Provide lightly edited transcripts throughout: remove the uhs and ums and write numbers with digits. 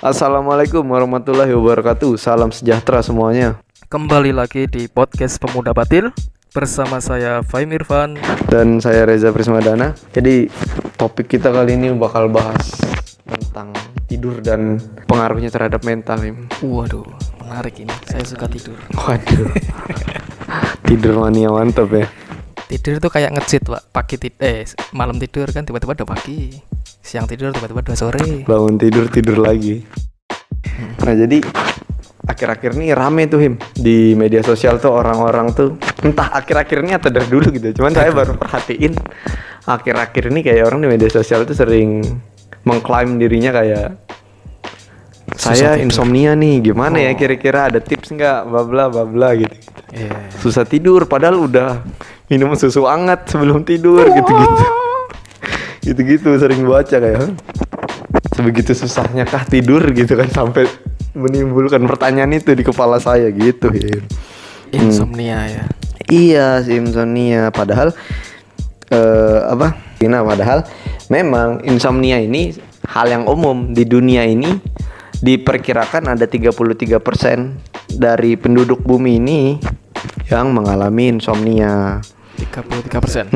Assalamualaikum warahmatullahi wabarakatuh. Salam sejahtera semuanya. Kembali lagi di podcast Pemuda Batil bersama saya Faim Irfan. Dan saya Reza Prismadana. Jadi topik kita kali ini bakal bahas tentang tidur dan pengaruhnya terhadap mental. Waduh, menarik ini. Saya suka tidur. Waduh. Tidur mania mantap ya. Tidur tuh kayak nge-cheat, Pak. Malam tidur kan tiba-tiba udah pagi. Siang tidur tiba-tiba udah sore. Bangun tidur lagi. Nah, jadi akhir-akhir ini rame tuh di media sosial tuh orang-orang tuh entah akhir-akhir ini atau dari dulu gitu. Cuman saya baru perhatiin akhir-akhir ini kayak orang di media sosial tuh sering mengklaim dirinya kayak saya insomnia nih, gimana ya kira-kira ada tips nggak, bla gitu. Susah tidur padahal udah minum susu hangat sebelum tidur gitu sering baca kayak sebegitu susahnya kah tidur gitu kan, sampai menimbulkan pertanyaan itu di kepala saya gitu ya. Insomnia ya. Iya, insomnia padahal padahal memang insomnia ini hal yang umum di dunia ini. Diperkirakan ada 33% dari penduduk bumi ini yang mengalami insomnia. 33%.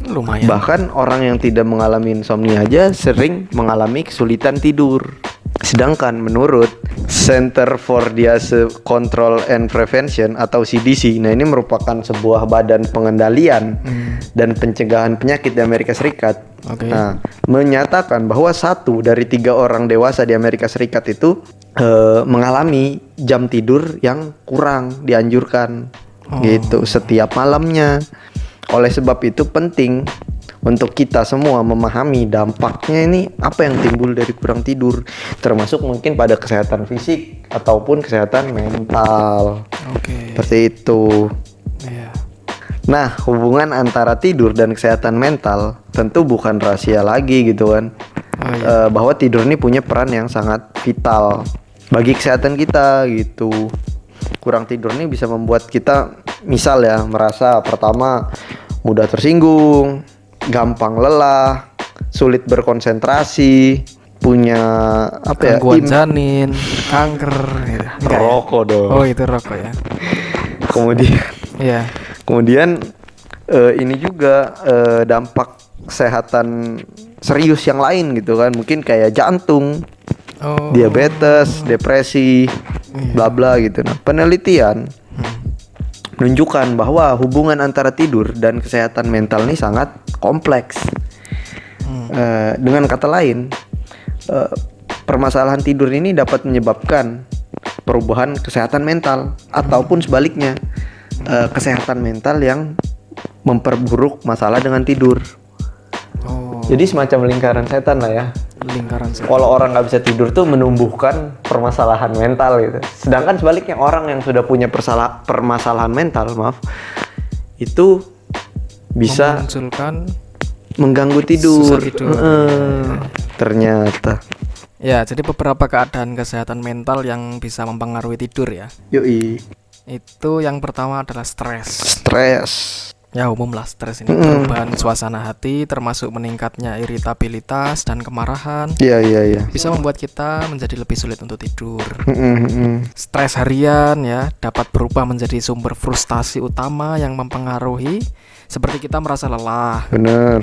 Lumayan. Bahkan orang yang tidak mengalami insomnia aja sering mengalami kesulitan tidur. Sedangkan menurut Center for Disease Control and Prevention atau CDC, nah ini merupakan sebuah badan pengendalian dan pencegahan penyakit di Amerika Serikat. Nah, menyatakan bahwa 1 dari 3 orang dewasa di Amerika Serikat itu mengalami jam tidur yang kurang dianjurkan gitu setiap malamnya. Oleh sebab itu penting untuk kita semua memahami dampaknya ini apa yang timbul dari kurang tidur, termasuk mungkin pada kesehatan fisik ataupun kesehatan mental. Seperti itu. Nah, hubungan antara tidur dan kesehatan mental tentu bukan rahasia lagi gitu kan. Bahwa tidur ini punya peran yang sangat vital bagi kesehatan kita gitu. Kurang tidur ini bisa membuat kita misal ya merasa pertama mudah tersinggung, gampang lelah, sulit berkonsentrasi, punya gangguan janin, kanker gitu. Rokok dong. Oh, itu rokok ya. Kemudian ini juga dampak kesehatan serius yang lain gitu kan, mungkin kayak jantung, diabetes, depresi, bla bla gitu. Nah, penelitian menunjukkan bahwa hubungan antara tidur dan kesehatan mental ini sangat kompleks. Dengan kata lain, permasalahan tidur ini dapat menyebabkan perubahan kesehatan mental ataupun sebaliknya, kesehatan mental yang memperburuk masalah dengan tidur. Jadi semacam lingkaran setan lah ya. Kalau orang nggak bisa tidur tuh menumbuhkan permasalahan mental gitu. Sedangkan sebaliknya orang yang sudah punya permasalahan mental, itu bisa mengganggu tidur. Ternyata. Ya, jadi beberapa keadaan kesehatan mental yang bisa mempengaruhi tidur ya. Yoi. Itu yang pertama adalah stres. Ya, umum lah stres ini. Perubahan suasana hati termasuk meningkatnya iritabilitas dan kemarahan. Iya. Bisa membuat kita menjadi lebih sulit untuk tidur. Stres harian ya dapat berubah menjadi sumber frustasi utama yang mempengaruhi seperti kita merasa lelah,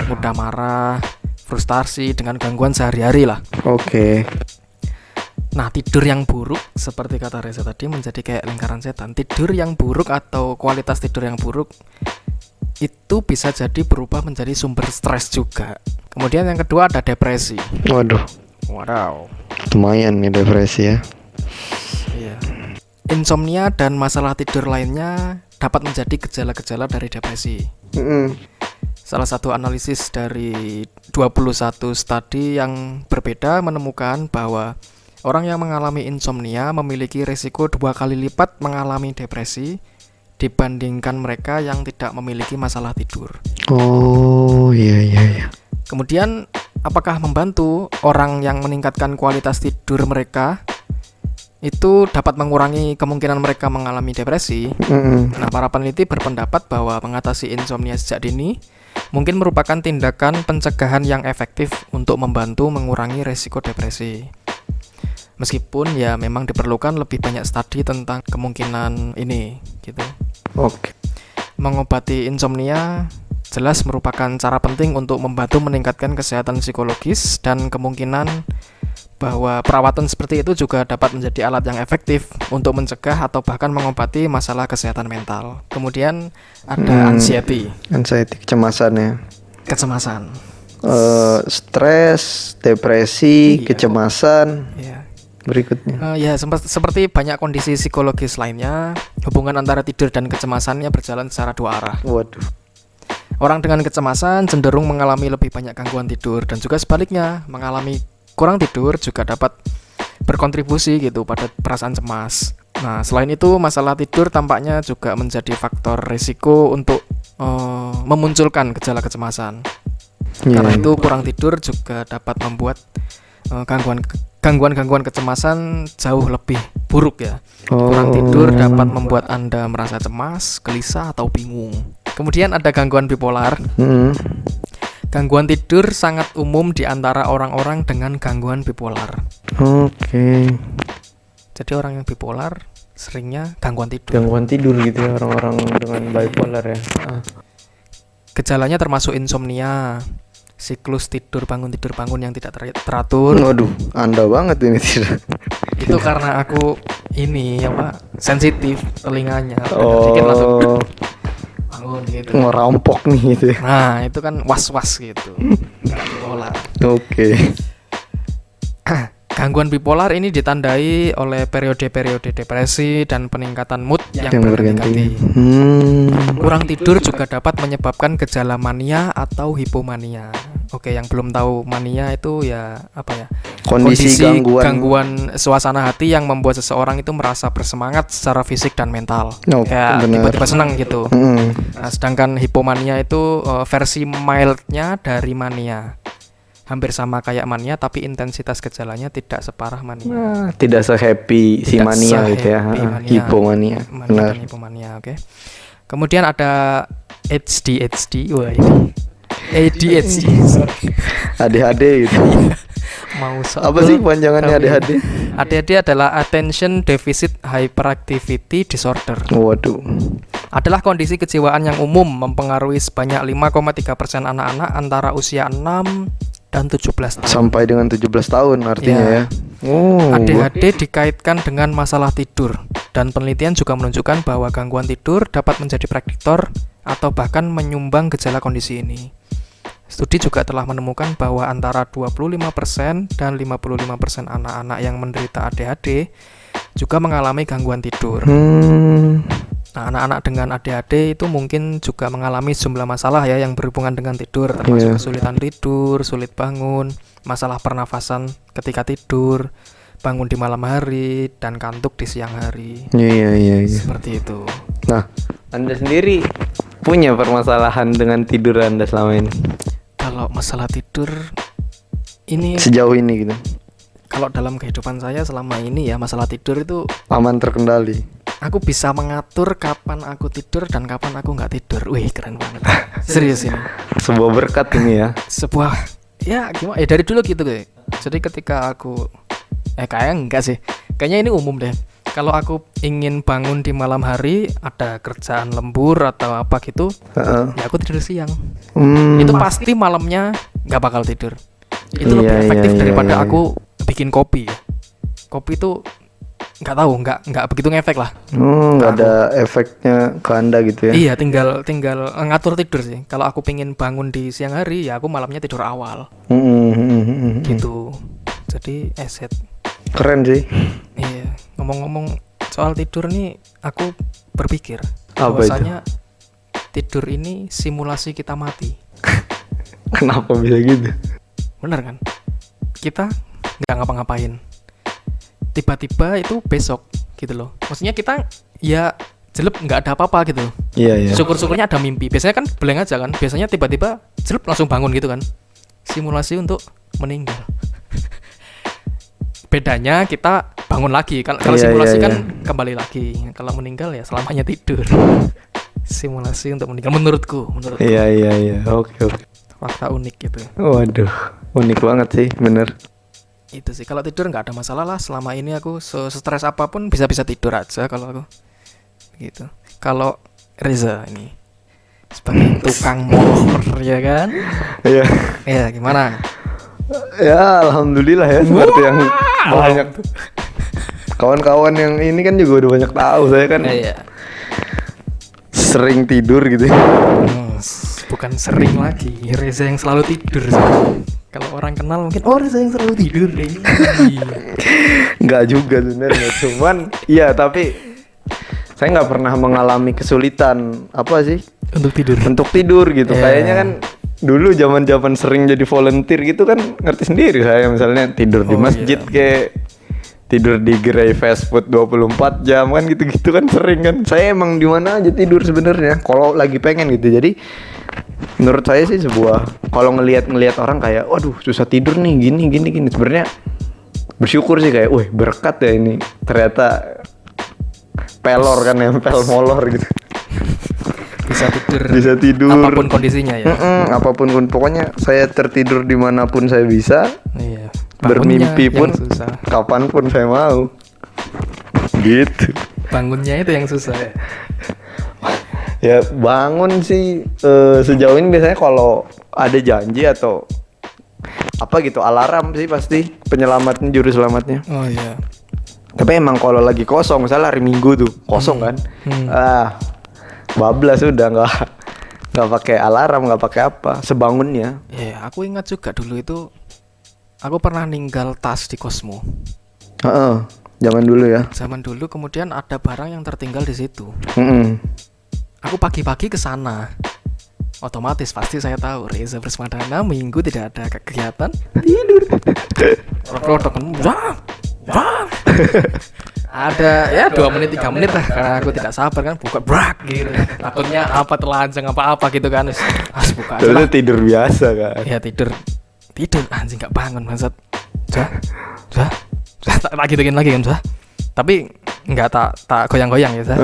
mudah marah, frustasi dengan gangguan sehari-hari lah. Nah, tidur yang buruk seperti kata Reza tadi menjadi kayak lingkaran setan. Tidur yang buruk atau kualitas tidur yang buruk itu bisa jadi berubah menjadi sumber stres juga. Kemudian yang kedua ada depresi. Waduh. Lumayan nih depresi ya. Iya. Insomnia dan masalah tidur lainnya dapat menjadi gejala-gejala dari depresi. Salah satu analisis dari 21 studi yang berbeda menemukan bahwa orang yang mengalami insomnia memiliki risiko 2 kali lipat mengalami depresi dibandingkan mereka yang tidak memiliki masalah tidur. Iya. Kemudian apakah membantu orang yang meningkatkan kualitas tidur mereka itu dapat mengurangi kemungkinan mereka mengalami depresi? Nah, para peneliti berpendapat bahwa mengatasi insomnia sejak dini mungkin merupakan tindakan pencegahan yang efektif untuk membantu mengurangi resiko depresi. Meskipun ya memang diperlukan lebih banyak studi tentang kemungkinan ini gitu. Oke. Mengobati insomnia jelas merupakan cara penting untuk membantu meningkatkan kesehatan psikologis, dan kemungkinan bahwa perawatan seperti itu juga dapat menjadi alat yang efektif untuk mencegah atau bahkan mengobati masalah kesehatan mental. Kemudian ada anxiety, kecemasan ya. kecemasan. Stres, depresi, Iya. kecemasan. Ya. Berikutnya. Ya, seperti banyak kondisi psikologis lainnya, hubungan antara tidur dan kecemasannya berjalan secara dua arah. Waduh. Orang dengan kecemasan cenderung mengalami lebih banyak gangguan tidur, dan juga sebaliknya, mengalami kurang tidur juga dapat berkontribusi gitu pada perasaan cemas. Nah, selain itu, masalah tidur tampaknya juga menjadi faktor risiko untuk memunculkan gejala kecemasan. Karena itu kurang tidur juga dapat membuat gangguan kecemasan jauh lebih buruk ya. Kurang tidur dapat membuat Anda merasa cemas, gelisah, atau bingung. Kemudian ada gangguan bipolar. Gangguan tidur sangat umum di antara orang-orang dengan gangguan bipolar. Oke. Jadi orang yang bipolar seringnya gangguan tidur. Gangguan tidur gitu ya orang-orang dengan bipolar ya. Gejalanya termasuk insomnia, siklus tidur bangun yang tidak teratur. Waduh, Anda banget ini tidak. Itu karena aku ini sensitif telinganya. Dikit langsung bangun gitu. Ngerampok nih gitu ya. Nah, itu kan was-was gitu. Bipolar. Oke. Gangguan bipolar ini ditandai oleh periode-periode depresi dan peningkatan mood yang berganti-ganti. Kurang tidur juga dapat menyebabkan gejala mania atau hipomania. Oke, yang belum tahu mania itu ya apa ya? Kondisi gangguan suasana hati yang membuat seseorang itu merasa bersemangat secara fisik dan mental. Kayak tiba-tiba senang gitu. Nah, sedangkan hipomania itu versi mildnya dari mania. Hampir sama kayak mania, tapi intensitas gejalanya tidak separah mania. Tidak se-happy si mania gitu ya. Hipomania. Benar. Hipomania, oke. Kemudian ada ADHD. Wah, ini ADHD. ADHD gitu. Apa sih panjangannya ADHD? ADHD adalah Attention Deficit Hyperactivity Disorder. Waduh. Adalah kondisi kejiwaan yang umum mempengaruhi sebanyak 5,3% anak-anak antara usia 6 dan 17 tahun. Sampai dengan 17 tahun artinya ya. ADHD dikaitkan dengan masalah tidur, dan penelitian juga menunjukkan bahwa gangguan tidur dapat menjadi prediktor atau bahkan menyumbang gejala kondisi ini. Studi juga telah menemukan bahwa antara 25% dan 55% anak-anak yang menderita ADHD juga mengalami gangguan tidur. Nah, anak-anak dengan ADHD itu mungkin juga mengalami sejumlah masalah ya yang berhubungan dengan tidur, termasuk kesulitan tidur, sulit bangun, masalah pernafasan ketika tidur, bangun di malam hari, dan kantuk di siang hari. Iya. Seperti itu. Nah, Anda sendiri punya permasalahan dengan tidur Anda selama ini? Kalau masalah tidur ini sejauh ini gitu. Kalau dalam kehidupan saya selama ini ya, masalah tidur itu aman terkendali. Aku bisa mengatur kapan aku tidur dan kapan aku nggak tidur. Wih, keren banget. Serius ini. Sebuah berkat ini ya. Sebuah ya gimana? Dari dulu gitu deh. Jadi ketika aku kayaknya enggak sih. Kayaknya ini umum deh. Kalau aku ingin bangun di malam hari, ada kerjaan lembur atau apa gitu, ya aku tidur siang. Itu pasti malamnya nggak bakal tidur. Itu lebih efektif daripada aku bikin kopi. Kopi itu nggak tahu, nggak begitu ngefek lah. Nggak ada efeknya ke Anda gitu ya. Iya, tinggal ngatur tidur sih. Kalau aku pengen bangun di siang hari, ya aku malamnya tidur awal. Gitu. Jadi eset. Keren sih. Iya. Ngomong-ngomong soal tidur nih, aku berpikir bahwasanya tidur ini simulasi kita mati. Kenapa bisa gitu? Bener kan? Kita nggak ngapa-ngapain, tiba-tiba itu besok gitu loh. Maksudnya kita ya jelek nggak ada apa-apa gitu. Iya. Syukur-syukurnya ada mimpi. Biasanya kan blank aja kan. Biasanya tiba-tiba jelek langsung bangun gitu kan. Simulasi untuk meninggal. Bedanya kita bangun lagi. Kalau simulasi kan kembali lagi. Kalau meninggal ya selamanya tidur. Simulasi untuk meninggal menurutku. Iya. Oke. Fakta unik gitu. Waduh, unik banget sih, bener. Itu sih, kalau tidur nggak ada masalah lah. Selama ini aku stres apapun bisa tidur aja kalau aku gitu. Kalau Reza ini sebagai tukang motor ya kan? Iya. Ya gimana? Ya alhamdulillah ya, seperti yang banyak kawan-kawan yang ini kan juga udah banyak tahu, saya kan Iya. sering tidur gitu. Bukan sering lagi, Reza yang selalu tidur sih. Kalau orang kenal mungkin Reza yang selalu tidur deh. Nggak juga sebenarnya, cuman iya, tapi saya nggak pernah mengalami kesulitan apa sih Untuk tidur gitu. Yeah. Kayaknya kan dulu zaman sering jadi volunteer gitu kan, ngerti sendiri saya, misalnya tidur di masjid kayak tidur di gerai fast food 24 jam kan, gitu-gitu kan sering kan. Saya emang di mana aja tidur sebenarnya kalau lagi pengen gitu. Jadi menurut saya sih sebuah, kalau ngelihat orang kayak waduh susah tidur nih gini sebenarnya bersyukur sih, kayak wih berkat ya ini, ternyata pelor kan, nempel molor gitu. Bisa tidur apapun kondisinya ya. Apapun pokoknya saya tertidur dimanapun saya bisa. Iya. Bermimpi pun kapanpun saya mau gitu. Bangunnya itu yang susah ya. Ya bangun sih sejauh ini biasanya kalau ada janji atau apa gitu, alarm sih pasti penyelamatnya, juru selamatnya. Oh iya. Tapi emang kalau lagi kosong, misalnya hari Minggu tuh kosong kan, bablas udah nggak pakai alarm, nggak pakai apa, sebangunnya. Iya, aku ingat juga dulu itu aku pernah ninggal tas di kosmu. Zaman dulu ya. Zaman dulu, kemudian ada barang yang tertinggal di situ. Aku pagi-pagi ke sana. Otomatis pasti saya tahu Reza Bersmadana minggu tidak ada kegiatan, tidur. Produk ada ya 2 menit 3 menit lah, karena aku tidak sabar kan, buka brak gitu. Takutnya apa telanjang apa gitu kan. Buka aja lah. Tidur biasa kan. Ya tidur anjing, nggak bangun bangsat. Tak gituin lagi kan, tapi nggak tak goyang-goyang ya,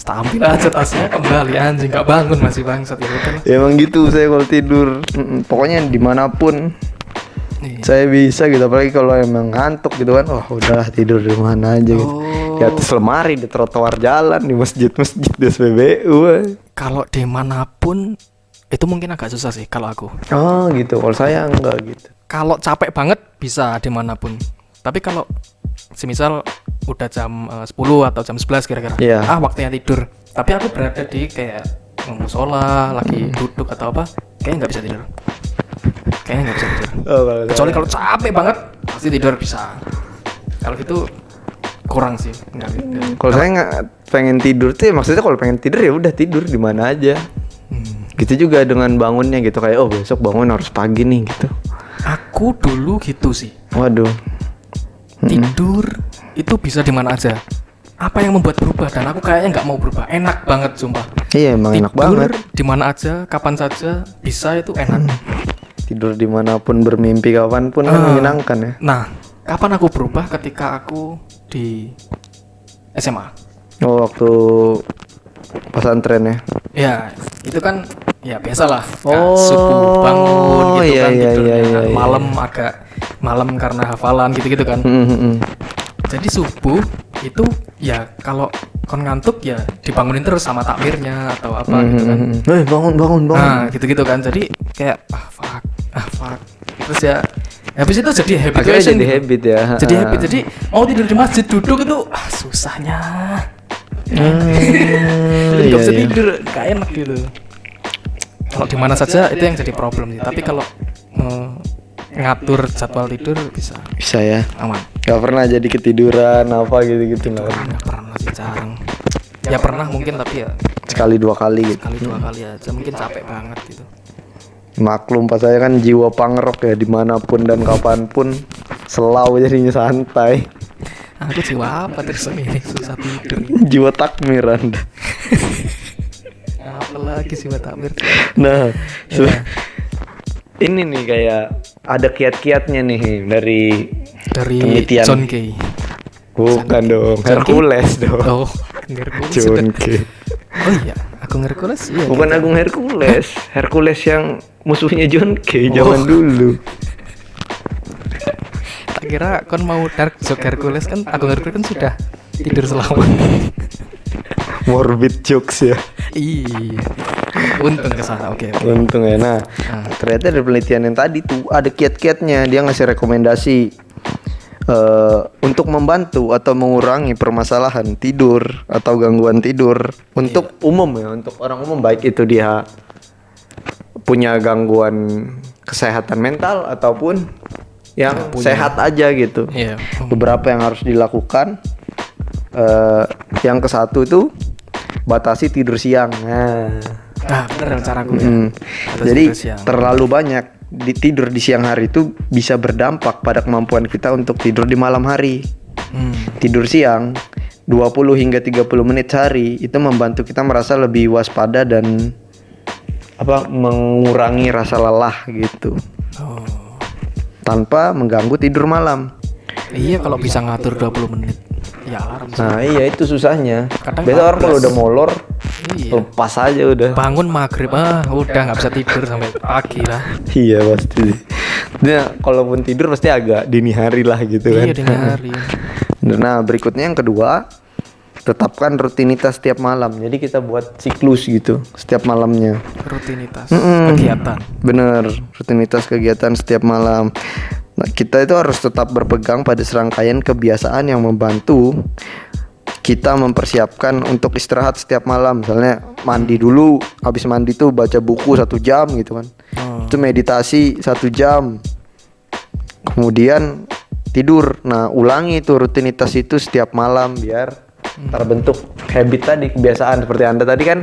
tak ambil aja tasnya kembali, anjing nggak bangun masih bangsat ya, betul. Ya, emang gitu saya kalau tidur, pokoknya dimanapun saya bisa gitu, apalagi kalau emang ngantuk gitu kan, udahlah tidur di mana aja gitu. Di atas lemari, di trotoar jalan, di masjid di SPBU. Kalau dimanapun itu mungkin agak susah sih kalau aku. Oh gitu, kalau saya enggak gitu. Kalau capek banget bisa dimanapun, tapi kalau semisal udah jam 10 atau jam 11 kira-kira, waktunya tidur, tapi aku berada di kayak musola, lagi duduk atau apa, kayaknya nggak bisa tidur. Kecuali kalau capek banget pasti tidur bisa. Kalau gitu kurang sih. Kalau saya nggak pengen tidur tuh, maksudnya kalau pengen tidur ya udah tidur di mana aja. Gitu juga dengan bangunnya gitu, kayak besok bangun harus pagi nih gitu. Aku dulu gitu sih. Waduh. Tidur itu bisa di mana aja. Apa yang membuat berubah? Dan aku kayaknya nggak mau berubah. Enak banget sumpah. Iya emang enak banget. Tidur di mana aja, kapan saja bisa, itu enak. Tidur dimanapun, bermimpi kapanpun kan menyenangkan ya. Nah, kapan aku berubah? Ketika aku di SMA. Waktu pesantren ya. Ya, itu kan ya biasalah. Subuh bangun gitu kan, tidurnya malam karena hafalan gitu kan. Jadi subuh itu ya kalau kon ngantuk ya dibangunin terus sama takmirnya atau apa gitu kan. Bangun. Nah, gitu kan. Jadi kayak fuck. Terus ya habis itu jadi habit. Akhirnya jadi habit ya. Jadi habit. Jadi mau tidur di masjid duduk itu susahnya. Jadi nggak bisa tidur, nggak enak gitu. Kalau di mana saja itu yang jadi problem sih. Tapi kalau ngatur jadwal tidur bisa ya, aman. Gak pernah jadi ketiduran apa gitu nggak pernah sih, jarang. Ya pernah mungkin, tapi ya sekali 2 kali gitu. Sekali 2 kali aja, mungkin capek banget gitu. Maklum, pas saya kan jiwa pangrok ya, dimanapun dan kapanpun selau jadinya santai. Aku jiwa apa terus ini, susah tidur. Jiwa takmir Anda. Apalagi jiwa takmir. Nah, ini nih kayak ada kiat-kiatnya nih dari penelitian. John Kay. Bukan dong, Hercules dong. Hercules. John Kay. Oh iya, Agung Hercules. Iya, bukan gitu. Agung Hercules. Hercules yang musuhnya John Kay zaman dulu. Tak kira kon mau Dark Joke Hercules kan, Agung Hercules kan sudah tidur selama. Morbid jokes ya. Iya. Untung ke sana. Oke. Untung ya. Nah, ternyata dari penelitian yang tadi tuh ada kiat-kiatnya. Dia ngasih rekomendasi untuk membantu atau mengurangi permasalahan tidur atau gangguan tidur untuk umum ya, untuk orang umum, baik itu dia punya gangguan kesehatan mental ataupun yang sehat aja gitu. Iya. Beberapa yang harus dilakukan. Yang ke satu itu batasi tidur siang. Nah, bener caraku ya. Jadi terlalu banyak tidur di siang hari itu bisa berdampak pada kemampuan kita untuk tidur di malam hari. Tidur siang 20 hingga 30 menit sehari itu membantu kita merasa lebih waspada dan mengurangi rasa lelah gitu. Tanpa mengganggu tidur malam. Iya, kalau bisa ngatur 20 menit. Ya alarm. Nah, iya itu susahnya. Kadang biasa orang kalau udah molor lepas aja udah. Bangun maghrib udah nggak bisa tidur sampai pagi lah. Iya pasti. Dia kalaupun tidur pasti agak dini hari lah gitu kan. Iya, dini hari. Nah, berikutnya yang kedua, tetapkan rutinitas setiap malam. Jadi kita buat siklus gitu setiap malamnya. Rutinitas kegiatan. Bener, rutinitas kegiatan setiap malam. Nah, kita itu harus tetap berpegang pada serangkaian kebiasaan yang membantu kita mempersiapkan untuk istirahat setiap malam. Misalnya mandi dulu, habis mandi tuh baca buku 1 jam gitu kan. Itu meditasi 1 jam. Kemudian tidur. Nah, ulangi itu rutinitas itu setiap malam biar terbentuk habit tadi, kebiasaan. Seperti Anda tadi kan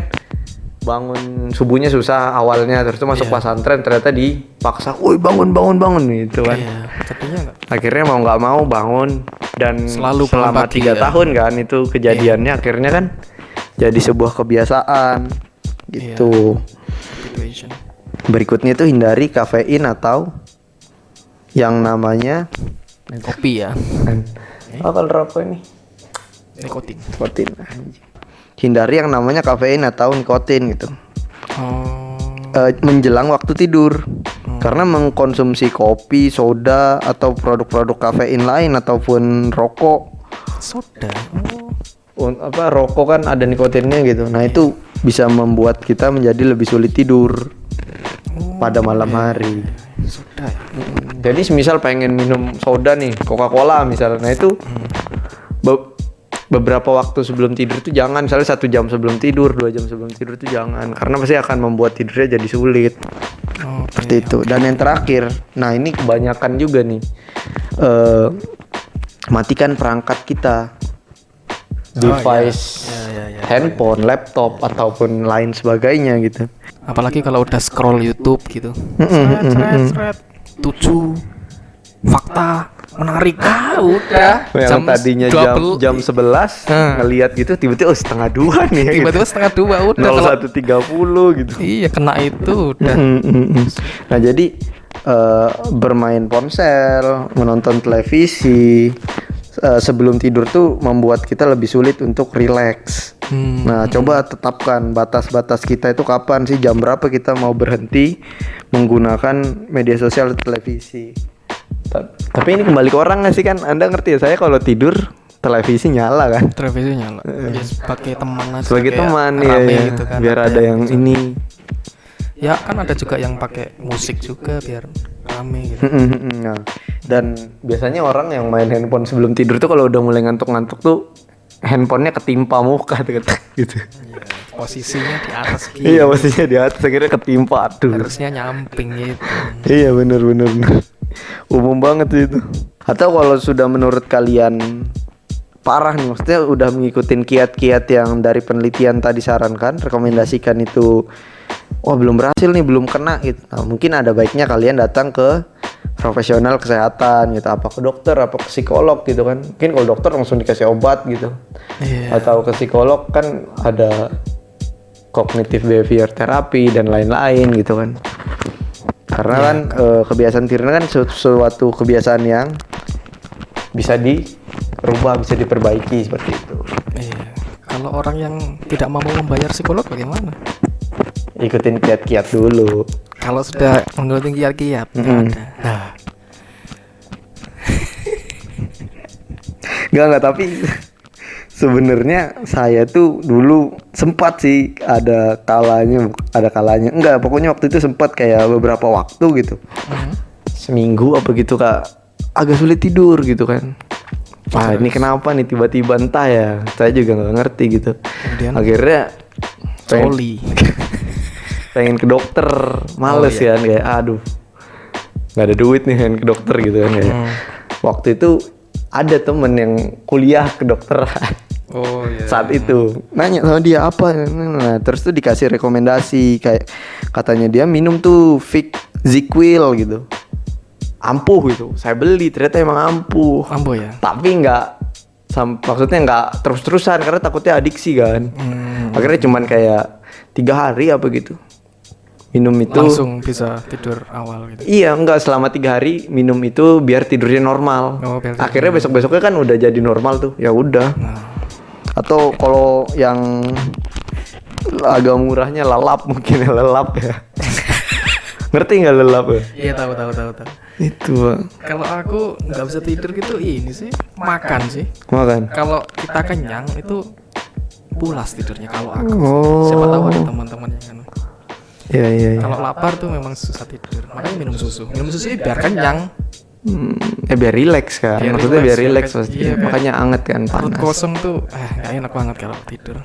bangun subuhnya susah awalnya, terus tuh masuk pesantren ternyata dipaksa, woi bangun gitu kan. Akhirnya mau nggak mau bangun dan selalu selama 3 tahun kan itu kejadiannya. Akhirnya kan jadi sebuah kebiasaan gitu. Berikutnya itu hindari kafein atau yang namanya kopi ya. Apa rokok ini? Nikotin. Hindari yang namanya kafein atau nikotin gitu. Menjelang waktu tidur. Karena mengkonsumsi kopi, soda atau produk-produk kafein lain ataupun rokok. Soda. Rokok kan ada nikotinnya gitu. Nah, itu bisa membuat kita menjadi lebih sulit tidur pada malam hari. Soda. Jadi semisal pengen minum soda nih, Coca-Cola misalnya. Nah, itu beberapa waktu sebelum tidur itu jangan, misalnya 1 jam sebelum tidur, 2 jam sebelum tidur itu jangan, karena pasti akan membuat tidurnya jadi sulit. Seperti itu. Dan yang terakhir, nah ini kebanyakan juga nih, matikan perangkat kita, device, handphone, laptop ataupun lain sebagainya gitu. Apalagi kalau udah scroll YouTube gitu. Seret. 7 fakta menarik, udah yang tadinya jam 11 ngelihat gitu tiba-tiba 1:30 nih, tiba-tiba 1:30 udah 01:30 gitu. Iya, kena itu udah. Nah, jadi bermain ponsel, menonton televisi sebelum tidur tuh membuat kita lebih sulit untuk rileks. Nah, coba tetapkan batas-batas kita itu kapan sih, jam berapa kita mau berhenti menggunakan media sosial atau televisi. Tapi ini kembali ke orang nggak sih kan? Anda ngerti ya, saya kalau tidur televisi nyala kan? Televisi nyala. Ya, sebagai teman aja. Sebagai teman ya, gitu kan. Biar ada yang gitu. Ini. Ya kan ada juga yang pakai musik juga biar rame gitu. Nah, dan biasanya orang yang main handphone sebelum tidur tuh kalau udah mulai ngantuk-ngantuk tuh handphonenya ketimpa muka gitu. Ya, posisinya di atas gitu. Iya, posisinya di atas, akhirnya ketimpa. Aduh. Harusnya nyamping gitu. Iya, bener. Umum banget itu. Atau kalau sudah menurut kalian parah nih, maksudnya udah mengikutin kiat-kiat yang dari penelitian tadi sarankan, rekomendasikan itu, belum berhasil nih, belum kena gitu. Nah, mungkin ada baiknya kalian datang ke profesional kesehatan gitu, apa ke dokter, apa ke psikolog gitu kan. Mungkin kalau dokter langsung dikasih obat gitu. Atau ke psikolog kan ada cognitive behavior therapy dan lain-lain gitu kan. Karena kan kebiasaan tidur kan suatu kebiasaan yang bisa dirubah, bisa diperbaiki seperti itu. Iya. Kalau orang yang tidak mampu membayar psikolog bagaimana? Ikutin kiat-kiat dulu. Kalau sudah mengikuti kiat-kiat, ada. Nah. Enggak, tapi sebenarnya saya tuh dulu sempat sih ada kalanya enggak, pokoknya waktu itu sempat kayak beberapa waktu gitu. Seminggu apa gitu Kak, agak sulit tidur gitu kan. Wah, ini kenapa nih tiba-tiba, entah ya, saya juga nggak ngerti gitu. Kemudian Akhirnya coli. pengen ke dokter, males kan, kayak aduh nggak ada duit nih pengen ke dokter gitu kan kayak. Waktu itu ada temen yang kuliah kedokteran. Oh iya. Saat itu nanya sama dia apa, nah, terus tuh dikasih rekomendasi kayak katanya dia minum tuh Vic ZzzQuil gitu, ampuh gitu. Saya beli, ternyata emang ampuh. Ambo ya. Tapi maksudnya nggak terus-terusan karena takutnya adiksi kan. Akhirnya cuman kayak 3 hari apa gitu minum itu, langsung bisa tidur awal gitu. iya, enggak, selama 3 hari minum itu biar tidurnya normal. Biar akhirnya besok-besoknya kan udah jadi normal tuh, ya udah. Atau kalau yang agak murahnya lelap, mungkin ya, lelap ya. Ngerti nggak lelap ya? Iya, tahu. Itu Pak. Kalau aku nggak bisa tidur gitu ini sih makan sih. Makan. Kalau kita kenyang itu pulas tidurnya kalau aku. Oh. Siapa tahu ada teman-teman yang anu. Iya. Kalau lapar tuh memang susah tidur. Makanya minum susu biar kenyang. Biar rileks kan. Biar Maksudnya relax, biar ya rileks kan? pasti. Iya, Makanya anget kan, Perut panas. kosong tuh nggak enak banget kalau tidur.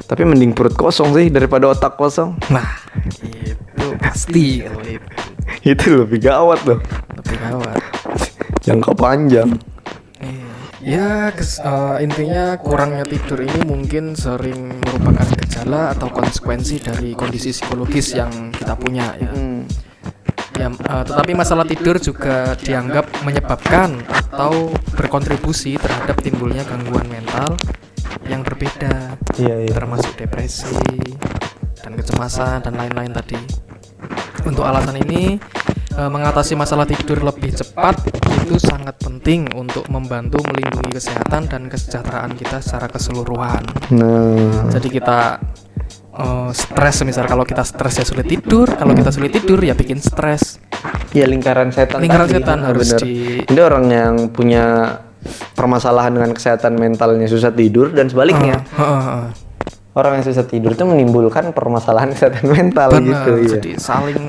Tapi mending perut kosong sih daripada otak kosong. Nah, itu pasti kalau itu Itu lebih gawat loh. lebih gawat. Jangka panjang. Ya, intinya kurangnya tidur ini mungkin sering merupakan gejala atau konsekuensi dari kondisi psikologis yang kita punya ya. Tetapi masalah tidur juga dianggap menyebabkan atau berkontribusi terhadap timbulnya gangguan mental yang berbeda, termasuk depresi dan kecemasan dan lain-lain tadi. Untuk alasan ini, mengatasi masalah tidur lebih cepat itu sangat penting untuk membantu melindungi kesehatan dan kesejahteraan kita secara keseluruhan. Nah, Jadi kita stres, misal kalau kita stres ya sulit tidur, kalau kita sulit tidur ya bikin stres. ya lingkaran setan. Lingkaran tadi. setan harus Bener. Ini orang yang punya permasalahan dengan kesehatan mentalnya susah tidur dan sebaliknya. Orang yang susah tidur itu menimbulkan permasalahan kesehatan mental. Benar, gitu ya. jadi saling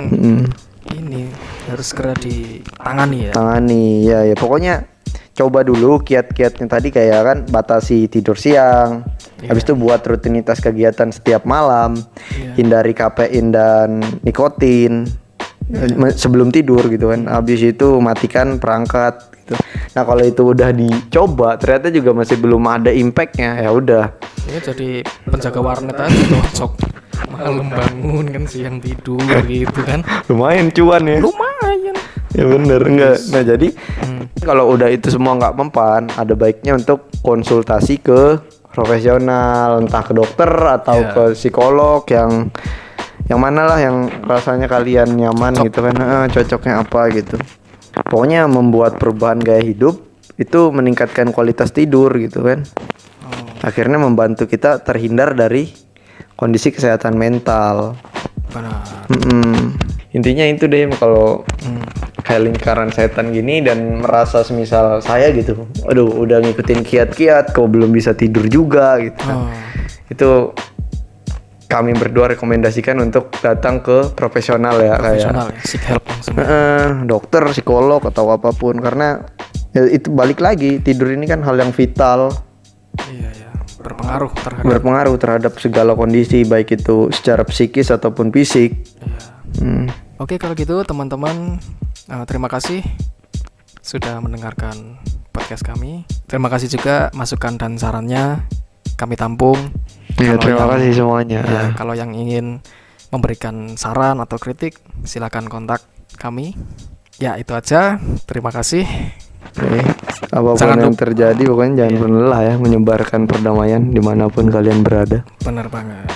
ini harus segera ditangani ya. Tangani ya pokoknya coba dulu kiat-kiatnya tadi, kayak kan batasi tidur siang. Habis itu buat rutinitas kegiatan setiap malam. Hindari kafein dan nikotin sebelum tidur gitu kan. Habis itu matikan perangkat gitu. Nah, kalau itu udah dicoba ternyata juga masih belum ada impactnya, ya udah. Ini jadi penjaga warnet aja cocok. Malam bangun kan, siang tidur gitu kan. Lumayan cuan ya. Lumayan. Ya bener, enggak. Nah, jadi kalau udah itu semua nggak mempan, ada baiknya untuk konsultasi ke profesional, entah ke dokter atau ke psikolog yang mana lah yang rasanya kalian nyaman gitu kan, cocoknya apa gitu. Pokoknya membuat perubahan gaya hidup itu meningkatkan kualitas tidur gitu kan. Akhirnya membantu kita terhindar dari kondisi kesehatan mental. Benar. Intinya itu deh, kalau kayak lingkaran setan gini dan merasa semisal saya gitu, aduh udah ngikutin kiat-kiat kok belum bisa tidur juga gitu kan. Itu kami berdua rekomendasikan untuk datang ke profesional ya, Profesional kayak ya, seek help langsung. dokter, psikolog atau apapun, karena ya itu balik lagi, tidur ini kan hal yang vital. Iya, berpengaruh terhadap segala kondisi, baik itu secara psikis ataupun fisik. Oke, kalau gitu teman-teman, terima kasih sudah mendengarkan podcast kami. Terima kasih juga masukan dan sarannya kami tampung. Ya, Kalau terima kasih semuanya. Ya, kalau yang ingin memberikan saran atau kritik, silakan kontak kami. Ya, itu aja. Terima kasih. Oke. Apapun Jangan yang terjadi, pokoknya jangan pernah lelah ya menyebarkan perdamaian dimanapun kalian berada. Benar banget.